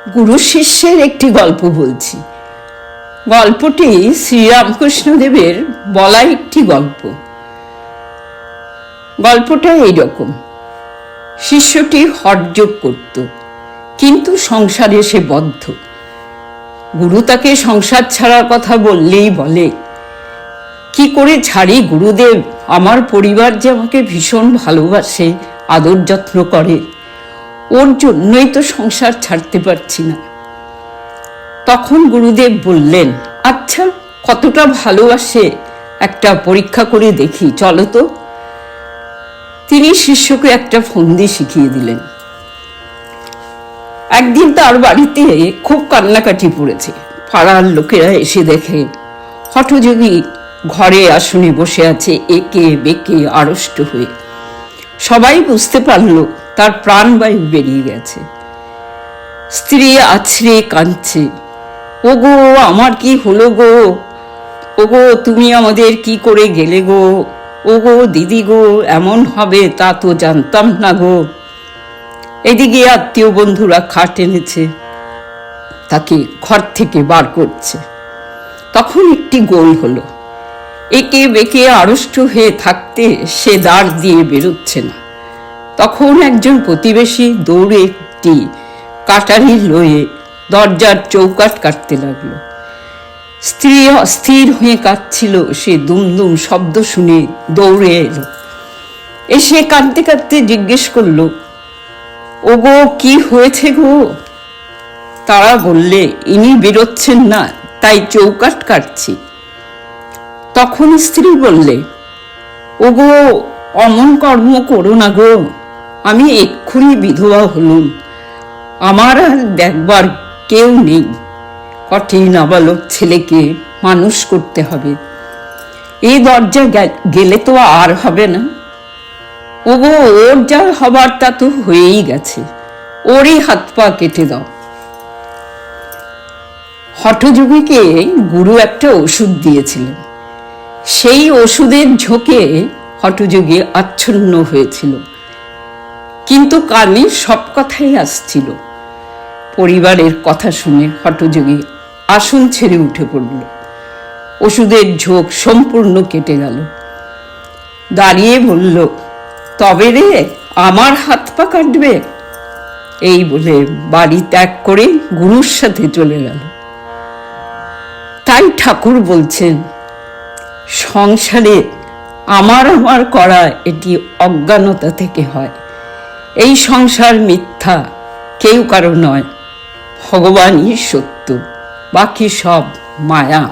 গুরু শিষ্যের একটি গল্প বলছি। গল্পটি শ্রীরামকৃষ্ণদেবের বলা একটি গল্প। গল্পটা এইরকম: শিষ্যটি হঠযোগ করত, কিন্তু সংসারে সে বদ্ধ। গুরু তাকে সংসার ছাড়ার কথা বললেই বলে, কি করে ছাড়ি গুরুদেব, আমার পরিবার যে আমাকে ভীষণ ভালোবাসে, আদর যত্ন করে, ওর জন্যই তো সংসার ছাড়তে পারছি না। তখন গুরুদেব বললেন, আচ্ছা, কতটা ভালোবাসে একটা পরীক্ষা করে দেখি, চলো তো। তিনি শিষ্যকে একটা ফন্দি শিখিয়ে দিলেন। একদিন তার বাড়িতে খুব কান্নাকাটি পড়েছে। পাড়ার লোকেরা এসে দেখে হঠযোগী ঘরে আসনে বসে আছে, একে বেঁকে আড়ষ্ট হয়ে। সবাই বুঝতে পারল তার প্রাণবায়ু বেরিয়ে গেছে। স্ত্রী আছড়ে কাঁদছে, ওগো আমার কি হলো গো, ওগো তুমি আমাদের কি করে গেলে গো, ওগো দিদি গো, এমন হবে তা তো জানতাম না গো। এদিকে আত্মীয় বন্ধুরা খাট এনেছে, তাকে ঘর থেকে বার করছে। তখন একটি গোল হলো। একে বেঁকে আড়ষ্ট হয়ে থাকতে সে দাঁড় দিয়ে বেরোচ্ছে না। তখন একজন প্রতিবেশী দৌড়ে একটি কাটারি লয়ে দরজার চৌকাঠ কাটতে লাগলো। স্ত্রী অস্থির হয়ে কাঁদছিল, সে দুমদুম শব্দ শুনে দৌড়ে এলো। এসে কাঁদতে কাঁদতে জিজ্ঞেস করলো, ওগো কি হয়েছে গো? তারা বললে, ইনি বেরোচ্ছেন না, তাই চৌকাঠ কাটছি। তখন স্ত্রী বললে, ওগো অমন কর্ম করো না গো, আমি এক্ষুনি বিধবা হলুম, আমার আর দেখবার কেউ নেই। কটি নাবালক ছেলেকে মানুষ করতে হবে, এই দরজা গেলে তো আর হবে না। ওগো ওর যা হবার তা তো হয়েই গেছে, ওরই হাত পা কেটে দাও। হঠযোগীকে গুরু একটা ওষুধ দিয়েছিলেন। সেই ওষুধের ঝোঁকে হঠযোগী আচ্ছন্ন হয়েছিল, কিন্তু কানে সব কথাই আসছিল। পরিবারের কথা শুনে হঠযোগী আসন ছেড়ে উঠে পড়ল। ওষুধের ঝোঁক সম্পূর্ণ কেটে গেল। দাঁড়িয়ে বলল, তবে রে আমার হাত পা কাটবে? এই বলে বাড়ি ত্যাগ করে গুরুর সাথে চলে গেল। তাই ঠাকুর বলছেন, সংসারে আমার আমার করা এটি অজ্ঞানতা থেকে হয়। এই সংসার মিথ্যা, কেউ কারো নয়, ভগবানই সত্য, বাকি সব মায়া।